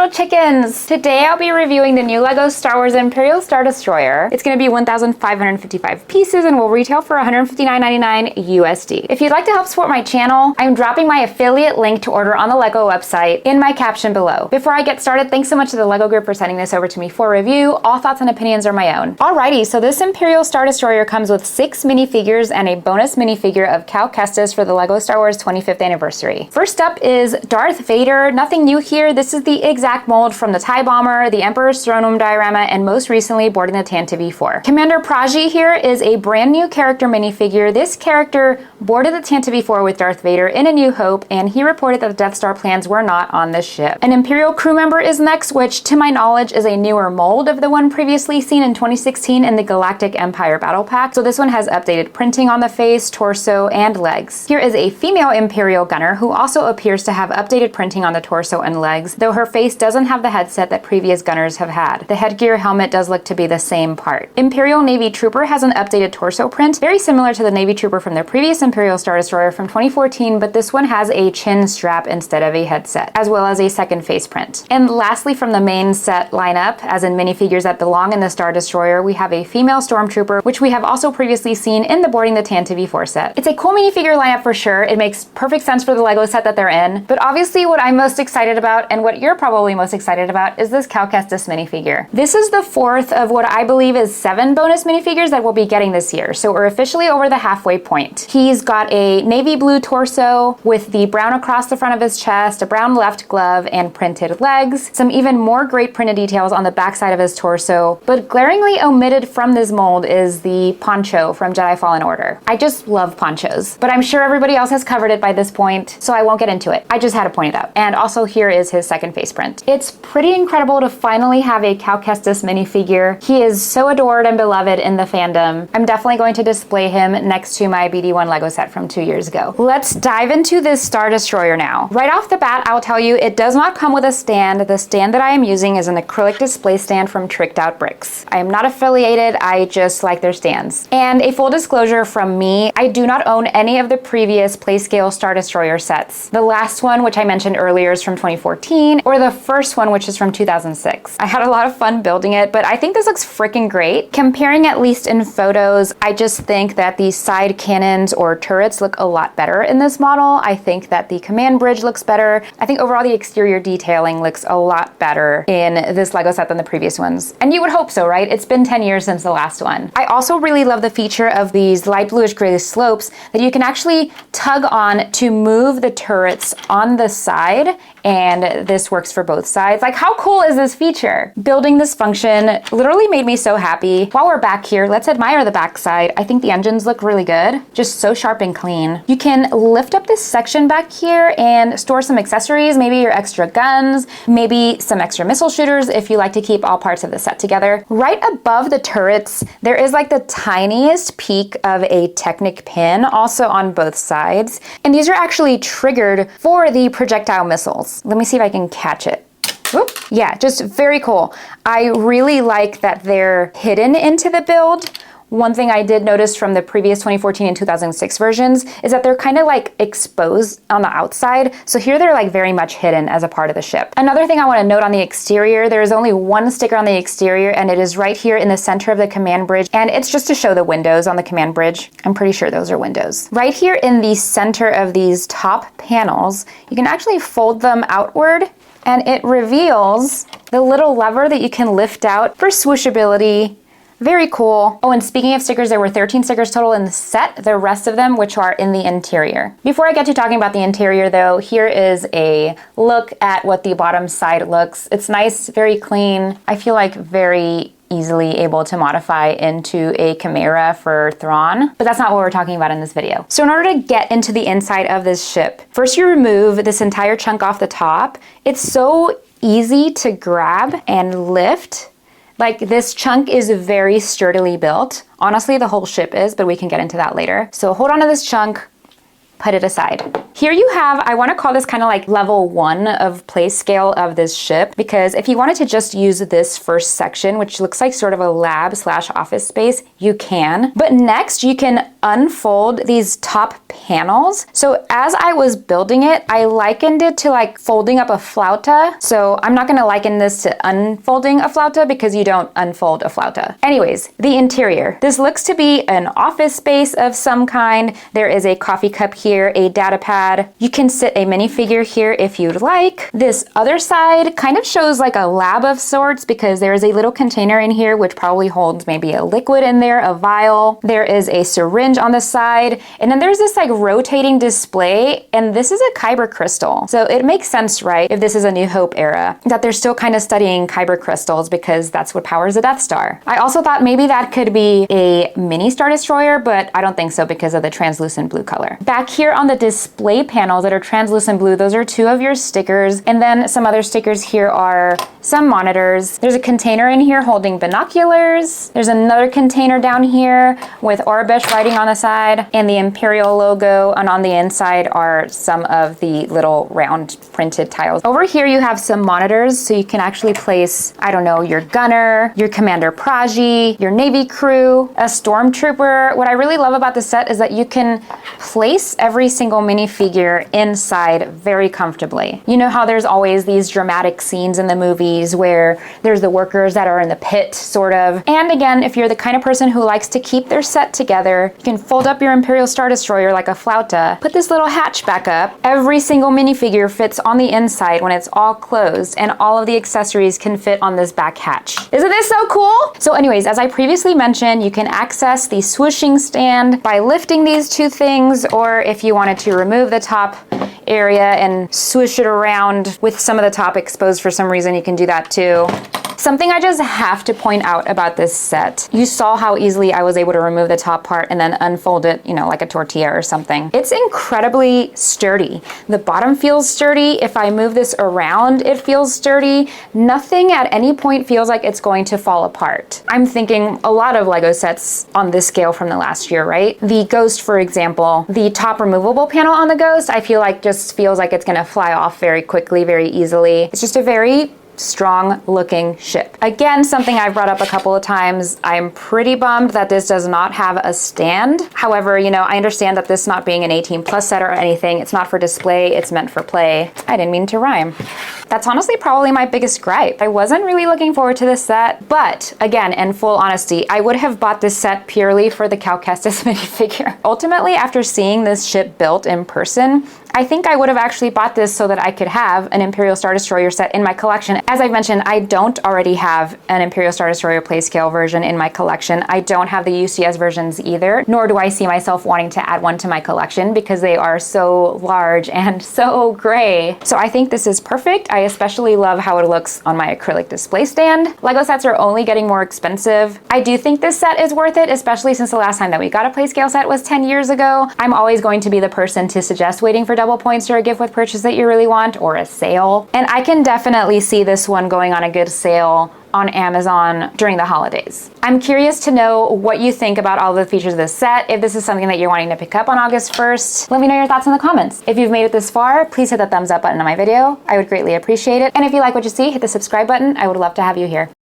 little chickens! Today I'll be reviewing the new LEGO Star Wars Imperial Star Destroyer. It's going to be 1,555 pieces and will retail for $159.99 USD. If you'd like to help support my channel, I'm dropping my affiliate link to order on the LEGO website in my caption below. Before I get started, thanks so much to the LEGO group for sending this over to me for review. All thoughts and opinions are my own. Alrighty, so this Imperial Star Destroyer comes with 6 minifigures and a bonus minifigure of Cal Kestis for the LEGO Star Wars 25th anniversary. First up is Darth Vader. Nothing new here. This is the exact mold from the TIE Bomber, the Emperor's Throne Room diorama, and most recently boarding the Tantive V4. Commander Praji here is a brand new character minifigure. This character boarded the Tantive V4 with Darth Vader in A New Hope, and he reported that the Death Star plans were not on this ship. An Imperial crew member is next, which to my knowledge is a newer mold of the one previously seen in 2016 in the Galactic Empire Battle Pack. So this one has updated printing on the face, torso, and legs. Here is a female Imperial gunner who also appears to have updated printing on the torso and legs, though her face doesn't have the headset that previous gunners have had. The headgear helmet does look to be the same part. Imperial Navy Trooper has an updated torso print, very similar to the Navy Trooper from the previous Imperial Star Destroyer from 2014, but this one has a chin strap instead of a headset, as well as a second face print. And lastly, from the main set lineup, as in minifigures that belong in the Star Destroyer, we have a female Stormtrooper, which we have also previously seen in the Boarding the Tantive V4 set. It's a cool minifigure lineup for sure. It makes perfect sense for the LEGO set that they're in, but obviously what I'm most excited about, and what you're probably most excited about, is this Cal Kestis minifigure. This is the fourth of what I believe is 7 bonus minifigures that we'll be getting this year, so we're officially over the halfway point. He's got a navy blue torso with the brown across the front of his chest, a brown left glove, and printed legs. Some even more great printed details on the backside of his torso, but glaringly omitted from this mold is the poncho from Jedi Fallen Order. I just love ponchos, but I'm sure everybody else has covered it by this point, so I won't get into it. I just had to point it out. And also here is his second face print. It's pretty incredible to finally have a Cal Kestis minifigure. He is so adored and beloved in the fandom. I'm definitely going to display him next to my BD1 LEGO set from 2 years ago. Let's dive into this Star Destroyer now. Right off the bat, I'll tell you, it does not come with a stand. The stand that I am using is an acrylic display stand from Tricked Out Bricks. I am not affiliated, I just like their stands. And a full disclosure from me, I do not own any of the previous Playscale Star Destroyer sets. The last one, which I mentioned earlier, is from 2014, or the first one, which is from 2006. I had a lot of fun building it, but I think this looks freaking great. Comparing at least in photos, I just think that the side cannons or turrets look a lot better in this model. I think that the command bridge looks better. I think overall the exterior detailing looks a lot better in this LEGO set than the previous ones. And you would hope so, right? It's been 10 years since the last one. I also really love the feature of these light bluish gray slopes that you can actually tug on to move the turrets on the side, and this works for both sides. Like, how cool is this feature? Building this function literally made me so happy. While we're back here, let's admire the back side. I think the engines look really good. Just so sharp and clean. You can lift up this section back here and store some accessories, maybe your extra guns, maybe some extra missile shooters if you like to keep all parts of the set together. Right above the turrets, there is like the tiniest peak of a Technic pin, also on both sides. And these are actually triggered for the projectile missiles. Let me see if I can catch it. Whoop. Yeah, just very cool. I really like that they're hidden into the build. One thing I did notice from the previous 2014 and 2006 versions is that they're kind of like exposed on the outside. So here they're like very much hidden as a part of the ship. Another thing I want to note on the exterior, there is only one sticker on the exterior, and it is right here in the center of the command bridge. And it's just to show the windows on the command bridge. I'm pretty sure those are windows. Right here in the center of these top panels, you can actually fold them outward, and it reveals the little lever that you can lift out for swooshability. Very cool. Oh, and speaking of stickers, there were 13 stickers total in the set, the rest of them which are in the interior. Before I get to talking about the interior though, here is a look at what the bottom side looks. It's nice, very clean. I feel like very easily able to modify into a Chimera for Thrawn, but that's not what we're talking about in this video. So in order to get into the inside of this ship, first you remove this entire chunk off the top. It's so easy to grab and lift. Like, this chunk is very sturdily built. Honestly, the whole ship is, but we can get into that later. So hold on to this chunk, put it aside. Here you have, I want to call this kind of like level 1 of play scale of this ship, because if you wanted to just use this first section, which looks like sort of a lab slash office space, you can. But next you can unfold these top panels. So as I was building it, I likened it to like folding up a flauta. So I'm not going to liken this to unfolding a flauta because you don't unfold a flauta. Anyways, the interior. This looks to be an office space of some kind. There is a coffee cup here, a data pad. You can sit a minifigure here if you'd like. This other side kind of shows like a lab of sorts because there is a little container in here which probably holds maybe a liquid in there, a vial. There is a syringe on the side, and then there's this like rotating display, and this is a kyber crystal. So it makes sense, right, if this is a New Hope era, that they're still kind of studying kyber crystals because that's what powers the Death Star. I also thought maybe that could be a mini Star Destroyer, but I don't think so because of the translucent blue color. Back here on the display panels that are translucent blue, those are 2 of your stickers, and then some other stickers here are some monitors. There's a container in here holding binoculars. There's another container down here with Aurebesh writing on the side and the Imperial logo, and on the inside are some of the little round printed tiles. Over here you have some monitors, so you can actually place, I don't know, your gunner, your Commander Praji, your Navy crew, a stormtrooper. What I really love about this set is that you can place every single minifigure inside very comfortably. You know how there's always these dramatic scenes in the movies where there's the workers that are in the pit, sort of. And again, if you're the kind of person who likes to keep their set together, you can fold up your Imperial Star Destroyer like a flauta, put this little hatch back up. Every single minifigure fits on the inside when it's all closed, and all of the accessories can fit on this back hatch. Isn't this so cool? So anyways, as I previously mentioned, you can access the swooshing stand by lifting these 2 things, or if you wanted to remove the top area and swoosh it around with some of the top exposed for some reason, you can do that too. Something I just have to point out about this set, you saw how easily I was able to remove the top part and then unfold it, you know, like a tortilla or something. It's incredibly sturdy. The bottom feels sturdy. If I move this around, it feels sturdy. Nothing at any point feels like it's going to fall apart. I'm thinking a lot of Lego sets on this scale from the last year, right? The Ghost, for example, the top removable panel on the Ghost, I feel like just feels like it's gonna fly off very quickly, very easily. It's just a very strong looking ship. Again, something I've brought up a couple of times, I'm pretty bummed that this does not have a stand. However, you know, I understand that this not being an 18+ set or anything, it's not for display, it's meant for play. I didn't mean to rhyme. That's honestly probably my biggest gripe. I wasn't really looking forward to this set, but again, in full honesty, I would have bought this set purely for the Cal Kestis minifigure. Ultimately, after seeing this ship built in person, I think I would have actually bought this so that I could have an Imperial Star Destroyer set in my collection. As I mentioned, I don't already have an Imperial Star Destroyer playscale version in my collection. I don't have the UCS versions either, nor do I see myself wanting to add one to my collection because they are so large and so gray. So I think this is perfect. I especially love how it looks on my acrylic display stand. Lego sets are only getting more expensive. I do think this set is worth it, especially since the last time that we got a playscale set was 10 years ago. I'm always going to be the person to suggest waiting for double points or a gift with purchase that you really want, or a sale. And I can definitely see this one going on a good sale on Amazon during the holidays. I'm curious to know what you think about all the features of this set. If this is something that you're wanting to pick up on August 1st, let me know your thoughts in the comments. If you've made it this far, please hit the thumbs up button on my video. I would greatly appreciate it. And if you like what you see, hit the subscribe button. I would love to have you here.